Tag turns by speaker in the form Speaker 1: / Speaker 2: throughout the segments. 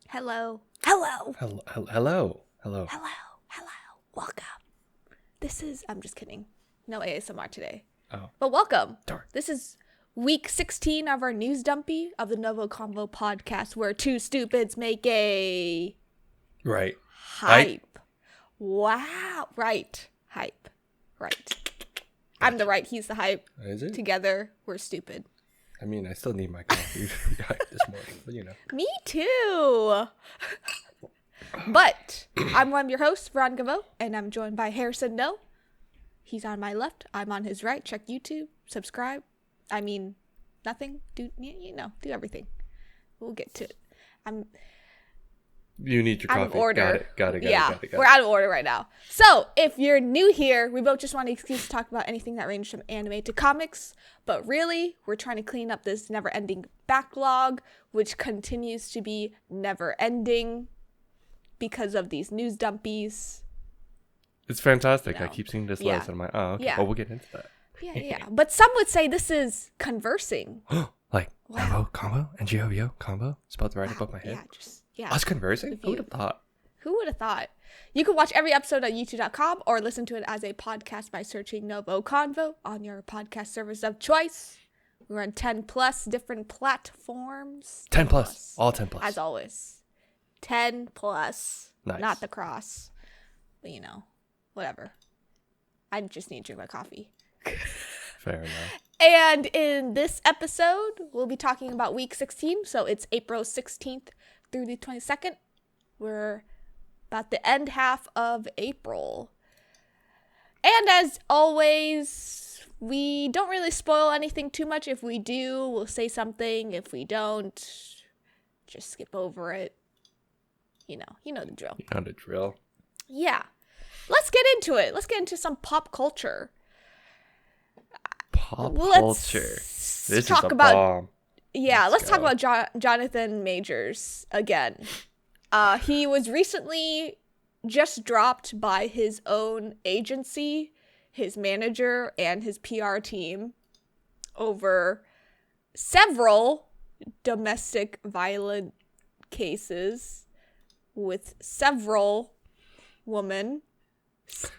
Speaker 1: Hello. Hello.
Speaker 2: Hello. Hello.
Speaker 1: Hello. Hello. Welcome. I'm just kidding. No ASMR today.
Speaker 2: Oh.
Speaker 1: But welcome.
Speaker 2: Darn.
Speaker 1: This is week 16 of our news Dumpy of the NgoVo Convo podcast where two stupids make a...
Speaker 2: Right.
Speaker 1: Hype. Wow. Right. Hype. Right. I'm the right, he's the hype.
Speaker 2: Is it?
Speaker 1: Together, we're stupid.
Speaker 2: I mean, I still need my coffee this morning, but you know.
Speaker 1: Me too. But I'm one of your hosts, Ngavo, and I'm joined by Harrison No. He's on my left. I'm on his right. Check YouTube. Subscribe. I mean, nothing. Do everything. We'll get to it.
Speaker 2: You need your coffee.
Speaker 1: Out of order.
Speaker 2: Got it.
Speaker 1: We're out of order right now. So, if you're new here, we both just want an excuse to talk about anything that ranges from anime to comics. But really, we're trying to clean up this never-ending backlog, which continues to be never-ending because of these news dumpies.
Speaker 2: It's fantastic.
Speaker 1: No.
Speaker 2: I keep seeing this
Speaker 1: Yeah.
Speaker 2: list, and I'm like, oh, okay.
Speaker 1: Yeah.
Speaker 2: Well, we'll get into that.
Speaker 1: Yeah. But some would say this is conversing.
Speaker 2: Like,
Speaker 1: Wow.
Speaker 2: NgoVo Convo? NgoVo Convo? Spelled right above my head.
Speaker 1: Yeah.
Speaker 2: Us conversing?
Speaker 1: With
Speaker 2: Who would
Speaker 1: you.
Speaker 2: have thought?
Speaker 1: Who would have thought? You can watch every episode on youtube.com or listen to it as a podcast by searching NgoVo Convo on your podcast service of choice. We're on 10 plus different platforms.
Speaker 2: 10 plus. All 10 plus.
Speaker 1: As always. 10 plus.
Speaker 2: Nice.
Speaker 1: Not the cross. But whatever. I just need to drink my coffee.
Speaker 2: Fair enough.
Speaker 1: And in this episode, we'll be talking about week 16. So it's April 16th through the 22nd. We're about the end half of April. And as always, we don't really spoil anything too much. If we do, we'll say something. If we don't, just skip over it. You know the drill.
Speaker 2: You know the drill.
Speaker 1: Yeah. Let's get into it. Let's get into some pop culture.
Speaker 2: Culture. This
Speaker 1: talk
Speaker 2: is a
Speaker 1: about
Speaker 2: bomb.
Speaker 1: Yeah, let's talk
Speaker 2: go.
Speaker 1: about Jonathan Majors again. He was recently just dropped by his own agency, his manager, and his PR team over several domestic violent cases with several women.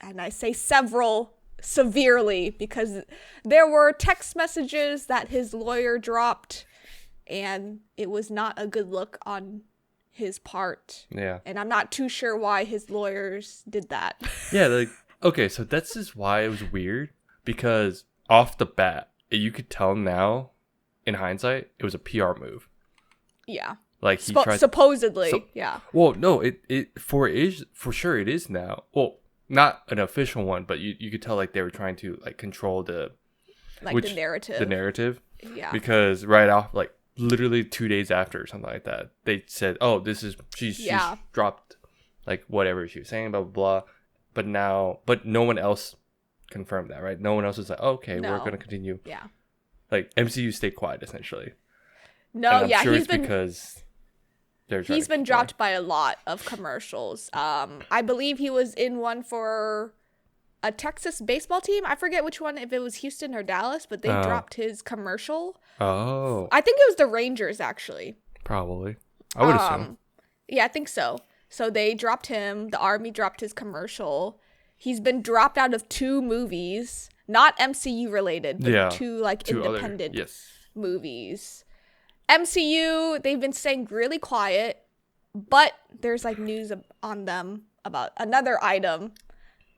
Speaker 1: And I say several severely because there were text messages that his lawyer dropped and it was not a good look on his part.
Speaker 2: Yeah.
Speaker 1: And I'm not too sure why his lawyers did that.
Speaker 2: Yeah, okay, so that's just why it was weird, because off the bat, you could tell now, in hindsight, it was a PR move.
Speaker 1: Yeah.
Speaker 2: Like he tried
Speaker 1: supposedly, yeah.
Speaker 2: Well, no, it for sure it is now. Well, not an official one, but you could tell like they were trying to like control the
Speaker 1: narrative.
Speaker 2: The narrative.
Speaker 1: Yeah.
Speaker 2: Because right off, like literally 2 days after or something like that, they said, "Oh, she's dropped like whatever she was saying, blah blah blah." But no one else confirmed that, right? No one else was like, "Okay, we're gonna continue."
Speaker 1: Yeah.
Speaker 2: Like MCU stayed quiet essentially.
Speaker 1: No,
Speaker 2: And I'm
Speaker 1: yeah,
Speaker 2: sure
Speaker 1: he's
Speaker 2: it's
Speaker 1: been
Speaker 2: because
Speaker 1: he's been dropped by a lot of commercials. I believe he was in one for a Texas baseball team. I forget which one, if it was Houston or Dallas, but they dropped his commercial.
Speaker 2: Oh.
Speaker 1: I think it was the Rangers, actually.
Speaker 2: Probably. I would assume.
Speaker 1: Yeah, I think so. So they dropped him. The Army dropped his commercial. He's been dropped out of 2 movies, not MCU related, but 2 independent movies. MCU, they've been staying really quiet, but there's like news on them about another item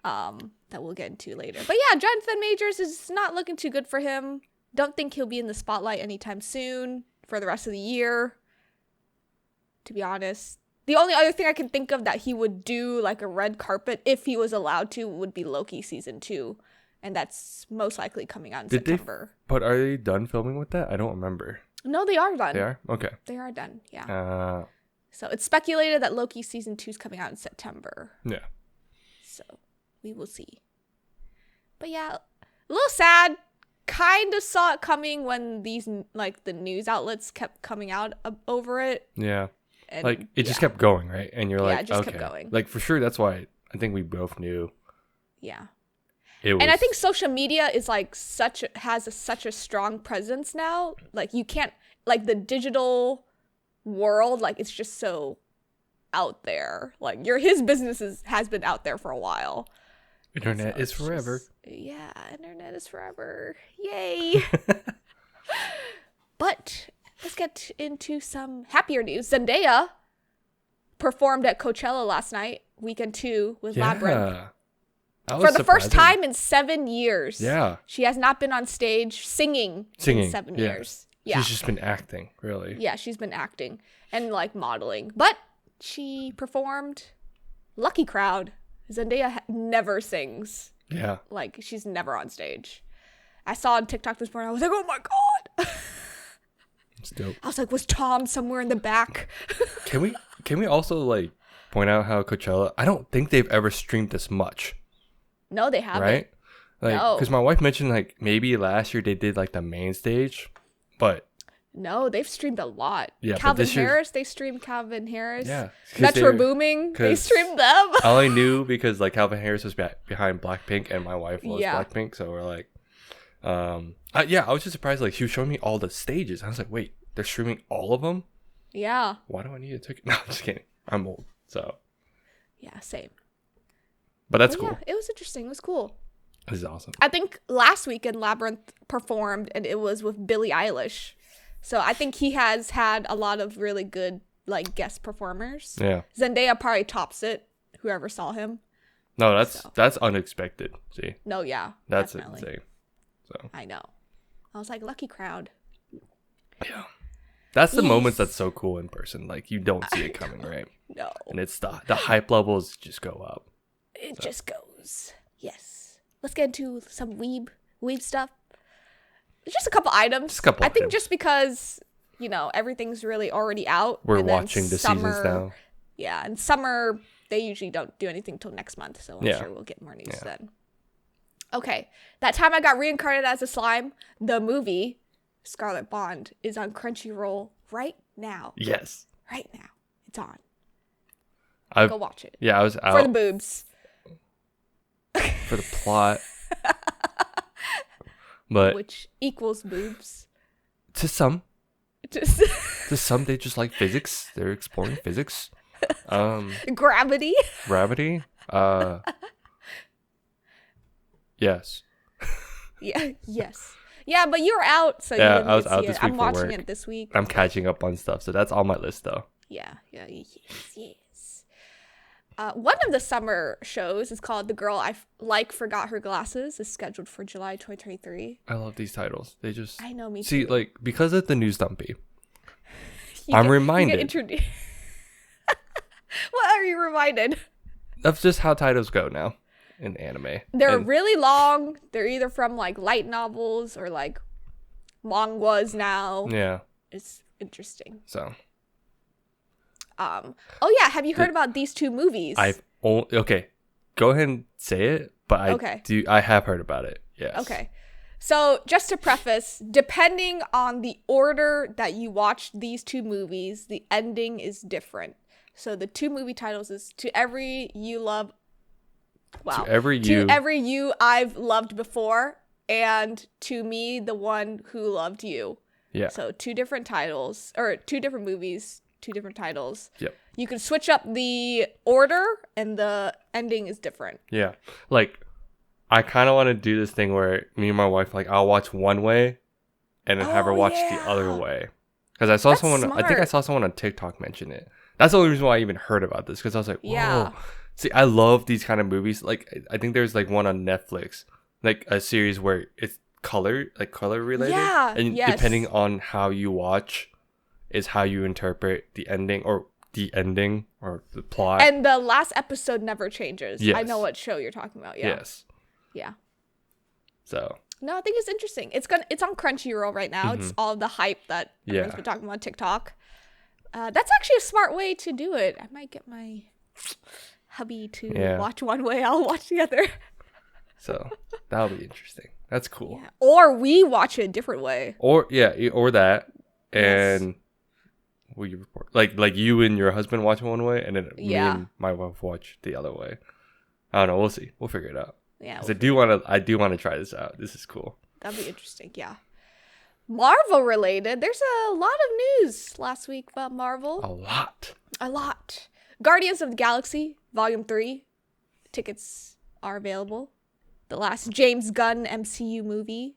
Speaker 1: that we'll get into later. But yeah, Jonathan Majors is not looking too good for him. Don't think he'll be in the spotlight anytime soon for the rest of the year, to be honest. The only other thing I can think of that he would do like a red carpet if he was allowed to would be Loki season 2, and that's most likely coming out in September.
Speaker 2: But are they done filming with that? I don't remember.
Speaker 1: No, they are done.
Speaker 2: They are? Okay.
Speaker 1: They are done, yeah. So it's speculated that Loki season 2 is coming out in September.
Speaker 2: Yeah.
Speaker 1: So we will see. But yeah, a little sad. Kind of saw it coming when these like the news outlets kept coming out over it.
Speaker 2: Yeah.
Speaker 1: And,
Speaker 2: like it just kept going, right? And you're like,
Speaker 1: it just
Speaker 2: okay.
Speaker 1: kept going.
Speaker 2: Like for sure, that's why I think we both knew.
Speaker 1: Yeah.
Speaker 2: And
Speaker 1: I think social media is like such a strong presence now. Like you can't, like the digital world, like it's just so out there. Like his business has been out there for a while.
Speaker 2: Internet is forever.
Speaker 1: Internet is forever. Yay. But let's get into some happier news. Zendaya performed at Coachella last night, weekend 2 with Labyrinth. For the first time in 7 years.
Speaker 2: Yeah.
Speaker 1: She has not been on stage singing. In 7 years. Yeah.
Speaker 2: She's just been acting, really.
Speaker 1: Yeah, she's been acting and like modeling. But she performed Lucky Crowd. Zendaya never sings.
Speaker 2: Yeah.
Speaker 1: Like, she's never on stage. I saw on TikTok this morning. I was like, oh my God.
Speaker 2: It's dope.
Speaker 1: I was like, was Tom somewhere in the back?
Speaker 2: Can we also like point out how Coachella, I don't think they've ever streamed this much.
Speaker 1: No, they haven't.
Speaker 2: Right? Like, because my wife mentioned like maybe last year they did like the main stage, but
Speaker 1: no, they've streamed a lot.
Speaker 2: Yeah,
Speaker 1: Calvin Harris, they streamed Calvin Harris.
Speaker 2: Yeah.
Speaker 1: Metro Booming, they streamed them.
Speaker 2: I only knew because like Calvin Harris was behind Blackpink and my wife was Blackpink, so we're like, I was just surprised. Like she was showing me all the stages. I was like, wait, they're streaming all of them?
Speaker 1: Yeah.
Speaker 2: Why do I need a ticket? No, I'm just kidding. I'm old, so.
Speaker 1: Yeah, same.
Speaker 2: But that's cool.
Speaker 1: Yeah, it was interesting. It was cool.
Speaker 2: This is awesome.
Speaker 1: I think last weekend Labyrinth performed and it was with Billie Eilish. So I think he has had a lot of really good like guest performers.
Speaker 2: Yeah.
Speaker 1: Zendaya probably tops it. Whoever saw him.
Speaker 2: No, that's unexpected. See.
Speaker 1: No, yeah.
Speaker 2: That's
Speaker 1: definitely.
Speaker 2: insane. So.
Speaker 1: I know. I was like, lucky crowd.
Speaker 2: Yeah. That's the moments that's so cool in person. Like you don't see it coming, right?
Speaker 1: No.
Speaker 2: And it's the hype levels just go up.
Speaker 1: It just goes. Yes. Let's get into some weeb stuff. Just a couple items. I think just because, everything's really already out.
Speaker 2: We're watching the seasons now.
Speaker 1: Yeah, and summer, they usually don't do anything till next month, so I'm sure we'll get more news then. Okay, That Time I Got Reincarnated as a Slime, the movie, Scarlet Bond, is on Crunchyroll right now.
Speaker 2: Yes.
Speaker 1: Right now. It's on. Go watch it.
Speaker 2: Yeah, I was out.
Speaker 1: For the boobs.
Speaker 2: For the plot. But
Speaker 1: which equals boobs.
Speaker 2: To some. To some, they just like physics. They're exploring physics.
Speaker 1: Gravity.
Speaker 2: Gravity. Yes.
Speaker 1: Yeah. Yes. Yeah, but you're out, so
Speaker 2: yeah,
Speaker 1: you
Speaker 2: I was out this week.
Speaker 1: I'm watching
Speaker 2: work.
Speaker 1: it this week.
Speaker 2: I'm catching up on stuff, so that's on my list, though.
Speaker 1: Yeah. Yes. One of the summer shows is called The Girl I Forgot Her Glasses. Is scheduled for July 2023.
Speaker 2: I love these titles. They just
Speaker 1: I know me too.
Speaker 2: See, like because of the news Dumpy, I'm reminded.
Speaker 1: What are you reminded?
Speaker 2: Of just how titles go now in anime.
Speaker 1: They're really long. They're either from like light novels or like manhwas now.
Speaker 2: Yeah.
Speaker 1: It's interesting.
Speaker 2: So.
Speaker 1: Oh yeah, have you heard about these two movies?
Speaker 2: Okay. Go ahead and say it, but I have heard about it. Yes.
Speaker 1: Okay. So, just to preface, depending on the order that you watch these two movies, the ending is different. So, the two movie titles is To Every You Love To Every You I've Loved Before and To Me, the One Who Loved You.
Speaker 2: Yeah.
Speaker 1: So, two different titles or two different movies. Two different titles.
Speaker 2: Yep.
Speaker 1: You can switch up the order and the ending is different.
Speaker 2: Yeah. Like, I kind of want to do this thing where me and my wife, like, I'll watch one way and then have her watch the other way. Because I saw I think I saw someone on TikTok mention it. That's the only reason why I even heard about this. Because I was like, whoa. Yeah. See, I love these kind of movies. Like, I think there's like one on Netflix, like a series where it's color related.
Speaker 1: Yeah.
Speaker 2: And depending on how you watch is how you interpret the ending or the plot.
Speaker 1: And the last episode never changes.
Speaker 2: Yes.
Speaker 1: I know what show you're talking about. Yeah.
Speaker 2: Yes.
Speaker 1: Yeah.
Speaker 2: So.
Speaker 1: No, I think it's interesting. It's on Crunchyroll right now. Mm-hmm. It's all the hype that everyone's been talking about on TikTok. That's actually a smart way to do it. I might get my hubby to watch one way. I'll watch the other.
Speaker 2: So that'll be interesting. That's cool.
Speaker 1: Yeah. Or we watch it a different way. Or
Speaker 2: that. And will you report like you and your husband watch one way and then me and my wife watch the other way? I don't know. We'll see. We'll figure it out.
Speaker 1: Yeah.
Speaker 2: I do want to try this out. This is cool.
Speaker 1: That'd be interesting. Yeah. Marvel related. There's a lot of news last week about Marvel.
Speaker 2: A lot.
Speaker 1: Guardians of the Galaxy Volume 3 tickets are available. The last James Gunn MCU movie,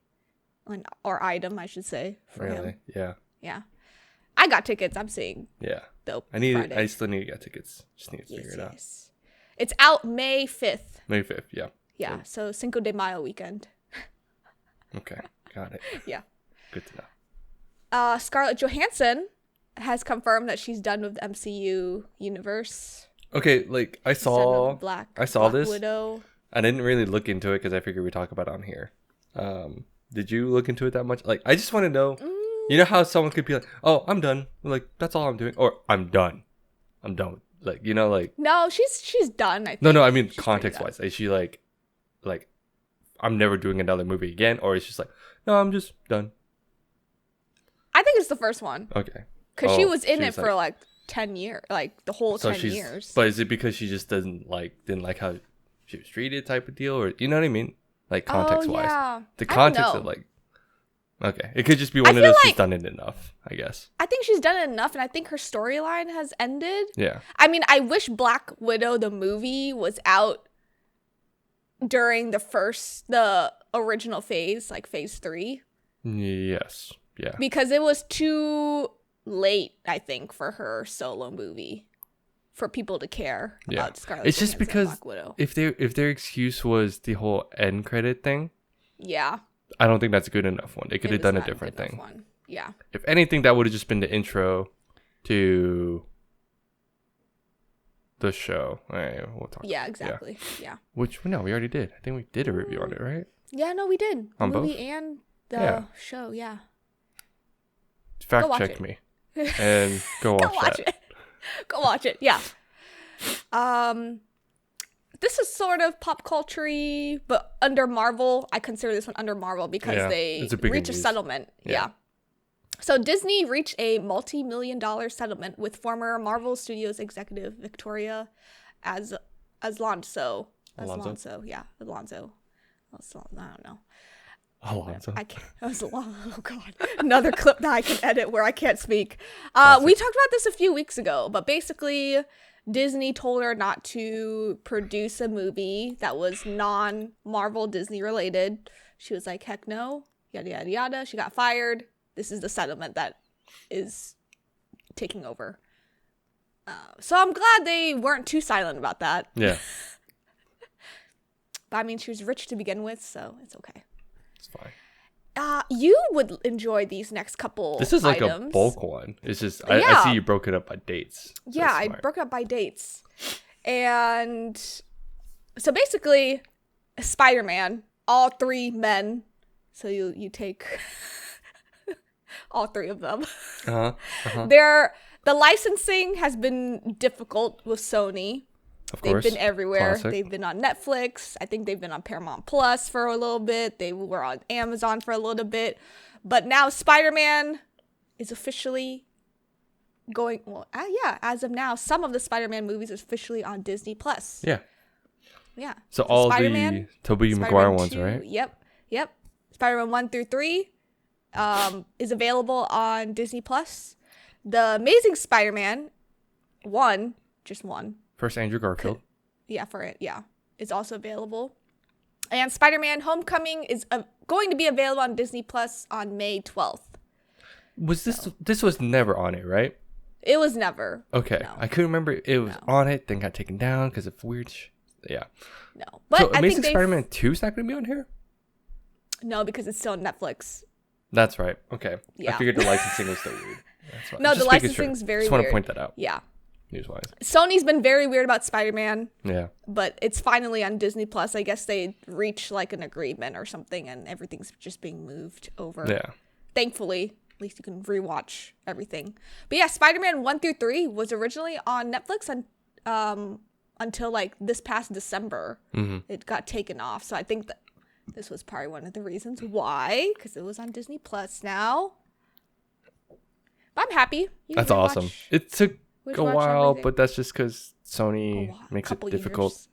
Speaker 1: or item, I should say, for him.
Speaker 2: Yeah.
Speaker 1: Yeah. I got tickets. I'm seeing.
Speaker 2: Yeah.
Speaker 1: Dope.
Speaker 2: I still need to get tickets. Just need to figure it out.
Speaker 1: It's out May 5th.
Speaker 2: May 5th, yeah.
Speaker 1: Yeah, so Cinco de Mayo weekend.
Speaker 2: Okay, got it.
Speaker 1: Yeah.
Speaker 2: Good to know.
Speaker 1: Scarlett Johansson has confirmed that she's done with the MCU universe.
Speaker 2: Okay, like I saw
Speaker 1: Black
Speaker 2: this.
Speaker 1: Widow.
Speaker 2: I didn't really look into it because I figured we talk about it on here. Did you look into it that much? Like, I just want to know. You know how someone could be like, "Oh, I'm done. Like, that's all I'm doing," or "I'm done. I'm done." Like, you know, like.
Speaker 1: No, she's done. I think.
Speaker 2: No. I mean, context wise, is she like, I'm never doing another movie again, or is she just like, no, I'm just done.
Speaker 1: I think it's the first one.
Speaker 2: Okay.
Speaker 1: Because she was in it for like 10 years, like the whole 10 years.
Speaker 2: But is it because she just didn't like how she was treated type of deal, or you know what I mean? Like context wise.
Speaker 1: Yeah.
Speaker 2: The context of like, okay, it could just be one of those she's done it enough, I guess.
Speaker 1: I think she's done it enough, and I think her storyline has ended.
Speaker 2: Yeah.
Speaker 1: I mean, I wish Black Widow the movie was out during the original phase, like phase 3.
Speaker 2: Yes. Yeah.
Speaker 1: Because it was too late, I think, for her solo movie for people to care about Scarlett
Speaker 2: It's just because
Speaker 1: Black Widow.
Speaker 2: if their excuse was the whole end credit thing,
Speaker 1: yeah,
Speaker 2: I don't think that's a good enough one. They could have done a different thing.
Speaker 1: One. Yeah.
Speaker 2: If anything, that would have just been the intro to the show. All right, we'll talk.
Speaker 1: Yeah, exactly. Yeah.
Speaker 2: Which we already did. I think we did a review on it, right?
Speaker 1: Yeah, no, we did. The
Speaker 2: on
Speaker 1: movie
Speaker 2: both?
Speaker 1: And the show, yeah.
Speaker 2: Fact check me and go watch
Speaker 1: it. Go watch it. Yeah. This is sort of pop culture-y, but under Marvel. I consider this one under Marvel because they reached a settlement. Yeah. So Disney reached a multi-million-dollar settlement with former Marvel Studios executive Victoria Alonso. Alonso. Yeah, Alonso. I don't know.
Speaker 2: Alonso.
Speaker 1: I can't. Oh God! Another clip that I can edit where I can't speak. We talked about this a few weeks ago, but basically, Disney told her not to produce a movie that was non-Marvel Disney related. She was like, "Heck no!" Yada yada yada. She got fired. This is the settlement that is taking over. So I'm glad they weren't too silent about that.
Speaker 2: Yeah.
Speaker 1: But I mean, she was rich to begin with, so it's okay.
Speaker 2: It's fine.
Speaker 1: You would enjoy these next couple.
Speaker 2: This is like
Speaker 1: items.
Speaker 2: A bulk one. It's just I see you broke it up by dates.
Speaker 1: Yeah, I broke it up by dates, and so basically, Spider-Man, all 3 men. So you take all 3 of them. The licensing has been difficult with Sony.
Speaker 2: Of course.
Speaker 1: They've been everywhere.
Speaker 2: Classic.
Speaker 1: They've been on Netflix. I think they've been on Paramount Plus for a little bit. They were on Amazon for a little bit. But now Spider-Man is officially going... Well, as of now, some of the Spider-Man movies are officially on Disney Plus.
Speaker 2: Yeah.
Speaker 1: Yeah.
Speaker 2: So all the Tobey Maguire ones,
Speaker 1: 2,
Speaker 2: right?
Speaker 1: Yep. Spider-Man 1 through 3 is available on Disney Plus. The Amazing Spider-Man 1, just 1.
Speaker 2: First Andrew Garfield.
Speaker 1: It's also available. And Spider-Man Homecoming is going to be available on Disney Plus on May 12th.
Speaker 2: This was never on it, right?
Speaker 1: It was never.
Speaker 2: Okay. No. I couldn't remember it was on it, then got taken down because of weird yeah.
Speaker 1: No. But
Speaker 2: so Amazing Spider-Man 2 is not going to be on here?
Speaker 1: No, because it's still on Netflix.
Speaker 2: That's right. Okay.
Speaker 1: Yeah.
Speaker 2: I figured the licensing was still weird. That's fine.
Speaker 1: No, the licensing's very weird.
Speaker 2: Just want to point that out.
Speaker 1: Yeah.
Speaker 2: News-wise.
Speaker 1: Sony's been very weird about Spider-Man.
Speaker 2: Yeah.
Speaker 1: But it's finally on Disney Plus. I guess they reached like an agreement or something and everything's just being moved over.
Speaker 2: Yeah.
Speaker 1: Thankfully, at least you can rewatch everything. But yeah, Spider-Man 1 through 3 was originally on Netflix until like this past December.
Speaker 2: Mm-hmm.
Speaker 1: It got taken off. So I think that this was probably one of the reasons why, because it was on Disney Plus now. But I'm happy.
Speaker 2: That's awesome. It took a while, but that's just because Sony makes it difficult.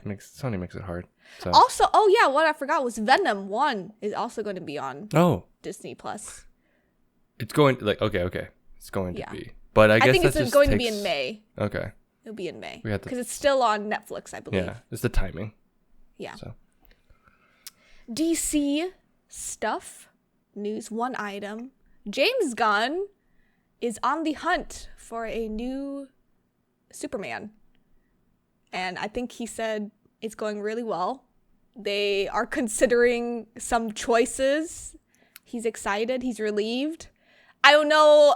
Speaker 2: Sony makes it hard. So.
Speaker 1: Also, what I forgot was Venom 1 is also going to be on Disney Plus.
Speaker 2: It's going okay. It's going to be, but I guess
Speaker 1: think it's going to be in May.
Speaker 2: Okay.
Speaker 1: It'll be in May. Because it's still on Netflix, I believe.
Speaker 2: Yeah, it's the timing.
Speaker 1: Yeah.
Speaker 2: So.
Speaker 1: DC stuff. News, one item. James Gunn is on the hunt for a new Superman. And I think he said it's going really well. They are considering some choices. He's excited. He's relieved. I don't know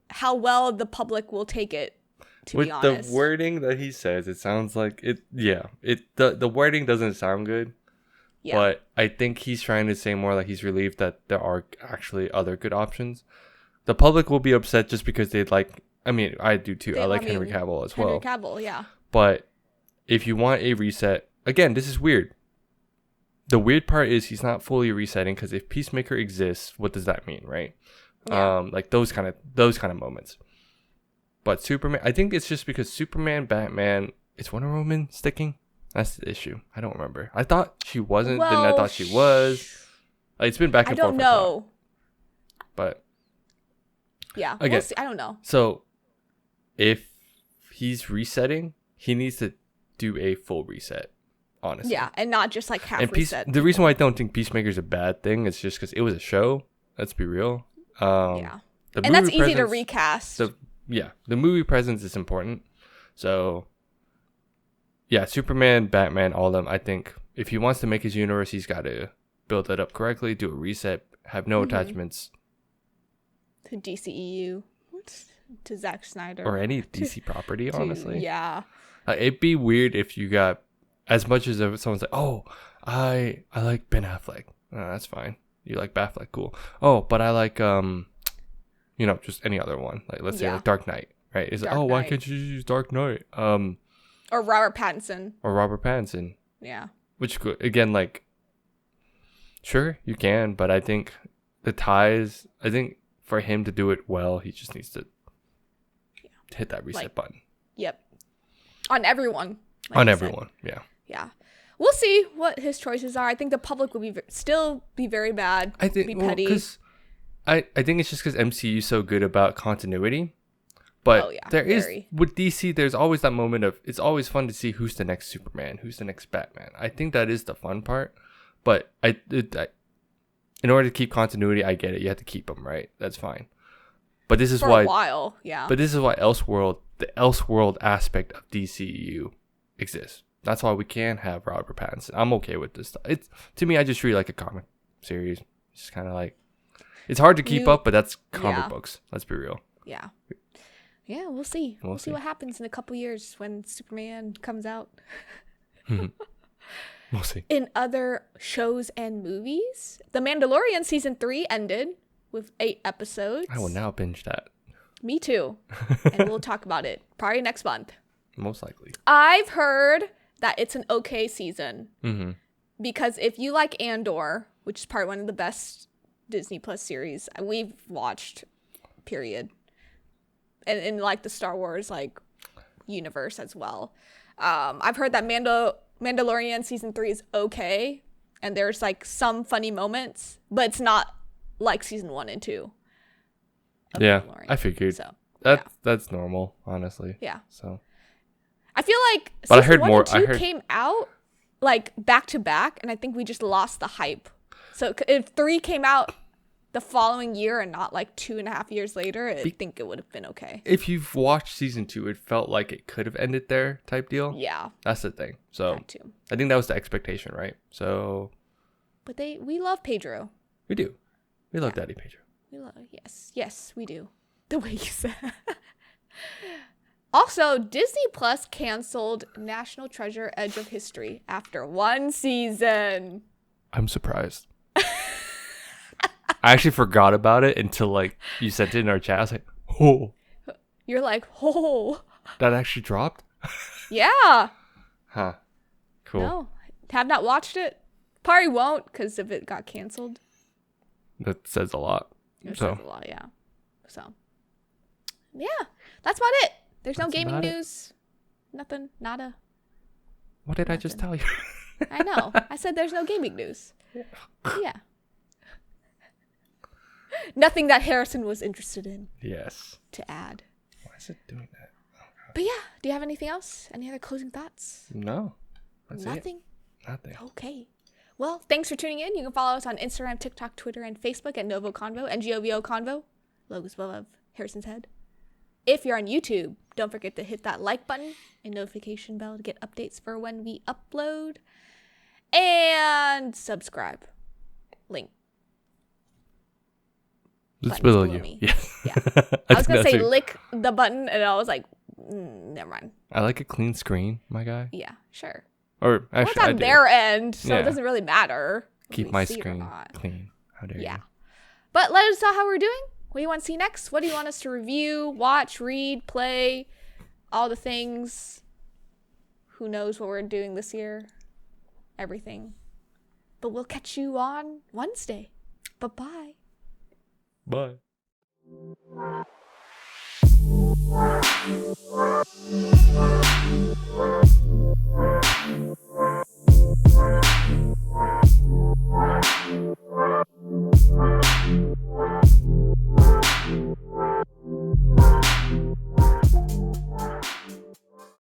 Speaker 1: how well the public will take it, to be honest.
Speaker 2: With the wording that he says, it sounds like it. Yeah, the wording doesn't sound good. Yeah. But I think he's trying to say more like he's relieved that there are actually other good options. The public will be upset just because they like. I mean, I do too. I like Henry Cavill as well.
Speaker 1: Henry Cavill, yeah.
Speaker 2: But if you want a reset, again, this is weird. The weird part is he's not fully resetting because if Peacemaker exists, what does that mean, right? Yeah. Like those kind of moments. But Superman, I think it's just because Superman, Batman, is Wonder Woman sticking? That's the issue. I don't remember. I thought she wasn't, then I thought she was. It's been back and forth.
Speaker 1: I don't know.
Speaker 2: But
Speaker 1: yeah, again, we'll see. I don't know.
Speaker 2: So if he's resetting, he needs to do a full reset, honestly.
Speaker 1: Yeah, and not just like half reset.
Speaker 2: The reason why I don't think Peacemaker's a bad thing is just because it was a show. Let's be real.
Speaker 1: Yeah. And that's easy to recast.
Speaker 2: The movie presence is important. So yeah, Superman, Batman, all of them. I think if he wants to make his universe, he's got to build it up correctly, do a reset, have no attachments
Speaker 1: to DCEU, to Zack Snyder,
Speaker 2: or any DC property. Honestly,
Speaker 1: yeah,
Speaker 2: it'd be weird if you got as much as if someone's like, "Oh, I like Ben Affleck." That's fine. You like Batfleck, cool. Oh, but I like just any other one. Like let's say like Dark Knight, right? Is like, why can't you use Dark Knight?
Speaker 1: Or Robert Pattinson. Yeah.
Speaker 2: Which could, again, like, sure, you can, but I think the ties, for him to do it well, he just needs to hit that reset button.
Speaker 1: Yep. On everyone.
Speaker 2: On everyone, yeah.
Speaker 1: Yeah. We'll see what his choices are. I think the public will still be very bad.
Speaker 2: I think,
Speaker 1: be petty.
Speaker 2: Because I think it's just because MCU is so good about continuity. But with DC, there's always that moment of, it's always fun to see who's the next Superman, who's the next Batman. I think that is the fun part. But in order to keep continuity, I get it. You have to keep them, right? That's fine. But this is
Speaker 1: for
Speaker 2: why,
Speaker 1: a while, yeah.
Speaker 2: But this is why the Elseworld aspect of DCEU exists. That's why we can have Robert Pattinson. I'm okay with this stuff. To me, I just treat it like a comic series. It's just kind of like, it's hard to keep up, but that's comic books. Let's be real.
Speaker 1: Yeah. Yeah, we'll see. We'll see what happens in a couple years when Superman comes out.
Speaker 2: We'll see.
Speaker 1: In other shows and movies, The Mandalorian season 3 ended with 8 episodes.
Speaker 2: I will now binge that.
Speaker 1: Me too. And we'll talk about it probably next month.
Speaker 2: Most likely.
Speaker 1: I've heard that it's an okay season.
Speaker 2: Mm-hmm.
Speaker 1: Because if you like Andor, which is probably one of the best Disney Plus series we've watched, period. And in like the Star Wars like universe as well. I've heard that Mandalorian season 3 is okay, and there's like some funny moments, but it's not like season 1 and 2.
Speaker 2: Yeah, I figured. So that's normal, honestly.
Speaker 1: Yeah.
Speaker 2: So
Speaker 1: I feel like season 1 and 2 came out like back to back, and I think we just lost the hype. So if 3 came out the following year and not like 2.5 years later, I think it would have been okay.
Speaker 2: If you've watched season 2, it felt like it could have ended there type deal.
Speaker 1: Yeah.
Speaker 2: That's the thing. So I think that was the expectation, right? So
Speaker 1: but we love Pedro.
Speaker 2: We do. We love Daddy Pedro.
Speaker 1: We love yes, we do. The way you said. Also, Disney Plus canceled National Treasure Edge of History after 1 season.
Speaker 2: I'm surprised. I actually forgot about it until like you sent it in our chat. I was like, oh.
Speaker 1: You're like, oh.
Speaker 2: That actually dropped?
Speaker 1: Yeah.
Speaker 2: Huh. Cool.
Speaker 1: No, have not watched it. Probably won't because if it got canceled.
Speaker 2: That says a lot.
Speaker 1: It says a lot, yeah. So, yeah, that's about it. There's no gaming news. Nothing. Nada.
Speaker 2: What did I just tell you?
Speaker 1: I know. I said there's no gaming news. Yeah. Nothing that Harrison was interested in.
Speaker 2: Yes.
Speaker 1: To add.
Speaker 2: Why is it doing that? Oh,
Speaker 1: But yeah, do you have anything else? Any other closing thoughts?
Speaker 2: No.
Speaker 1: Nothing?
Speaker 2: Nothing.
Speaker 1: Okay. Well, thanks for tuning in. You can follow us on Instagram, TikTok, Twitter, and Facebook at NgoVo Convo, NgoVo Convo. Logos above Harrison's head. If you're on YouTube, don't forget to hit that like button and notification bell to get updates for when we upload. And subscribe. Link.
Speaker 2: It's below you.
Speaker 1: Me.
Speaker 2: Yeah.
Speaker 1: I was going to say lick the button, and I was like, never mind.
Speaker 2: I like a clean screen, my guy.
Speaker 1: Yeah, sure.
Speaker 2: Or actually,
Speaker 1: it's on their end, so it doesn't really matter.
Speaker 2: Keep my screen clean. How dare you?
Speaker 1: But let us know how we're doing. What do you want to see next? What do you want us to review, watch, read, play, all the things? Who knows what we're doing this year? Everything. But we'll catch you on Wednesday. Bye-bye.
Speaker 2: Bye.